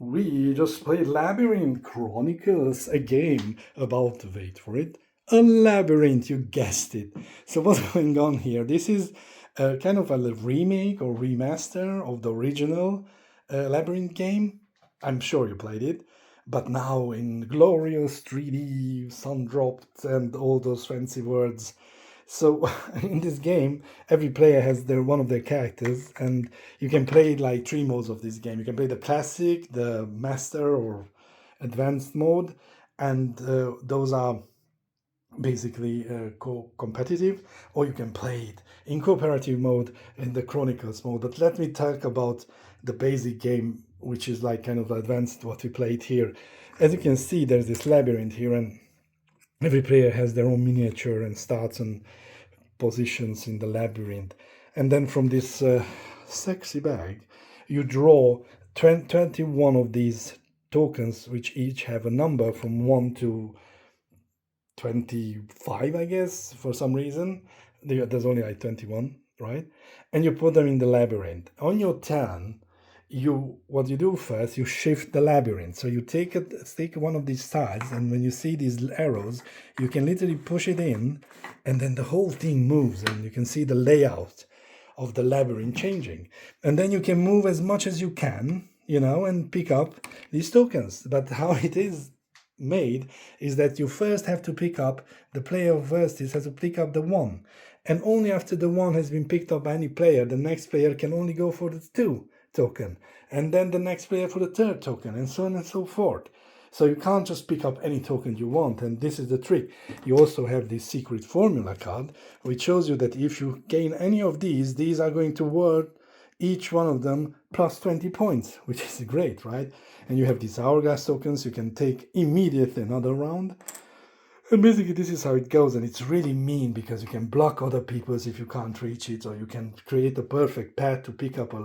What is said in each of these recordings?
We just played Labyrinth Chronicles, a game about, wait for it, a labyrinth, you guessed it. So, what's going on here? This is kind of a remake or remaster of the original Labyrinth game. I'm sure you played it, but now in glorious 3D, sun dropped, and all those fancy words. So in this game, every player has one of their characters, and you can play like three modes of this game. You can play the classic, the master, or advanced mode, and those are basically competitive, or you can play it in cooperative mode in the Chronicles mode. But let me talk about the basic game, which is like kind of advanced what we played here. As you can see, there's this labyrinth here, and every player has their own miniature and starts and positions in the labyrinth. And then from this sexy bag, you draw 21 of these tokens, which each have a number from 1 to 25, I guess, for some reason. There's only like 21, right? And you put them in the labyrinth. On your turn, what you do first, you shift the labyrinth. So you take one of these tiles, and when you see these arrows, you can literally push it in, and then the whole thing moves, and you can see the layout of the labyrinth changing. And then you can move as much as you can, and pick up these tokens. But how it is made is that you first have to pick up, the player first has to pick up the one. And only after the one has been picked up by any player, the next player can only go for the two token, and then the next player for the third token, and so on and so forth. So you can't just pick up any token you want, and this is the trick. You also have this secret formula card, which shows you that if you gain any of these are going to worth each one of them plus 20 points, which is great, right? And you have these hourglass tokens you can take immediately another round. And basically this is how it goes, and it's really mean because you can block other people's if you can't reach it, or you can create a perfect path to pick up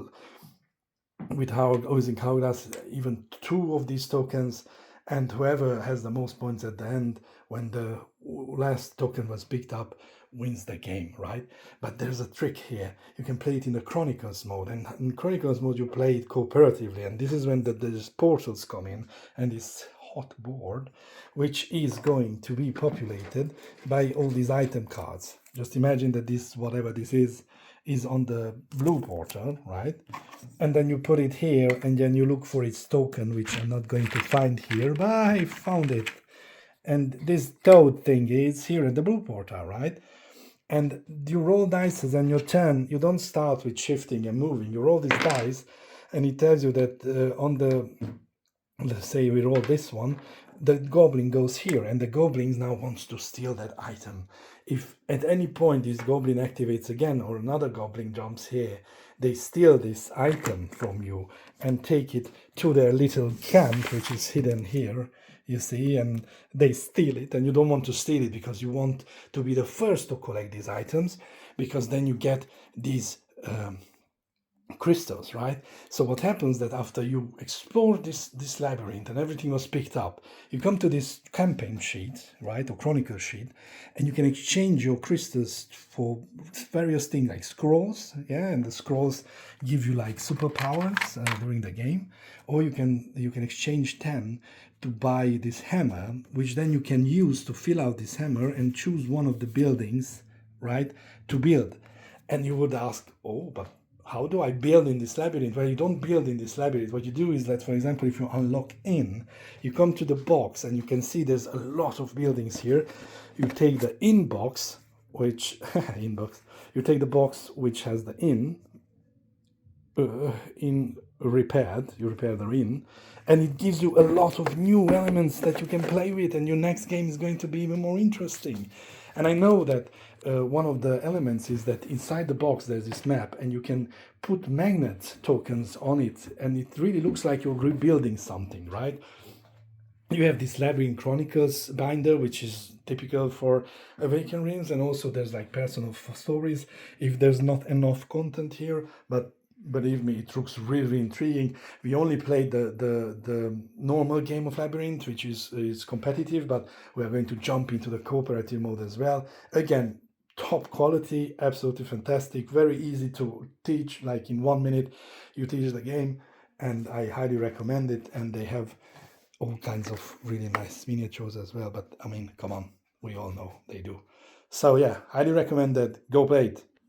using hourglass even two of these tokens, and whoever has the most points at the end when the last token was picked up wins the game, right? But there's a trick here. You can play it in the Chronicles mode, and in Chronicles mode you play it cooperatively, and this is when these portals come in, and this hot board, which is going to be populated by all these item cards. Just imagine that this, whatever this is on the blue portal, right? And then you put it here, and then you look for its token, which I'm not going to find here, but I found it. And this toad thing is here at the blue portal, right? And you roll dice, and your turn, you don't start with shifting and moving. You roll these dice, and it tells you that let's say we roll this one, the goblin goes here, and the goblin now wants to steal that item. If at any point this goblin activates again, or another goblin jumps here, they steal this item from you and take it to their little camp, which is hidden here, you see, and they steal it, and you don't want to steal it because you want to be the first to collect these items, because then you get these crystals, right? So what happens that after you explore this labyrinth and everything was picked up, you come to this campaign sheet, right, or chronicle sheet, and you can exchange your crystals for various things like scrolls, yeah, and the scrolls give you like superpowers during the game, or you can exchange 10 to buy this hammer, which then you can use to fill out this hammer and choose one of the buildings, right, to build. And you would ask, oh, but how do I build in this labyrinth? Well, you don't build in this labyrinth. What you do is that, for example, if you unlock in, you come to the box, and you can see there's a lot of buildings here. You take the in box, which inbox. You take the box which has the in repaired. You repair the in, and it gives you a lot of new elements that you can play with, and your next game is going to be even more interesting. And I know that one of the elements is that inside the box there's this map, and you can put magnet tokens on it, and it really looks like you're rebuilding something, right? You have this Labyrinth Chronicles binder, which is typical for Awaken Realms, and also there's like personal stories if there's not enough content here, but believe me, it looks really intriguing. We only played the normal game of Labyrinth, which is competitive, but we are going to jump into the cooperative mode as well. Again, top quality, absolutely fantastic, very easy to teach. Like in 1 minute, you teach the game, and I highly recommend it. And they have all kinds of really nice miniatures as well. But I mean, come on, we all know they do. So yeah, highly recommend that. Go play it.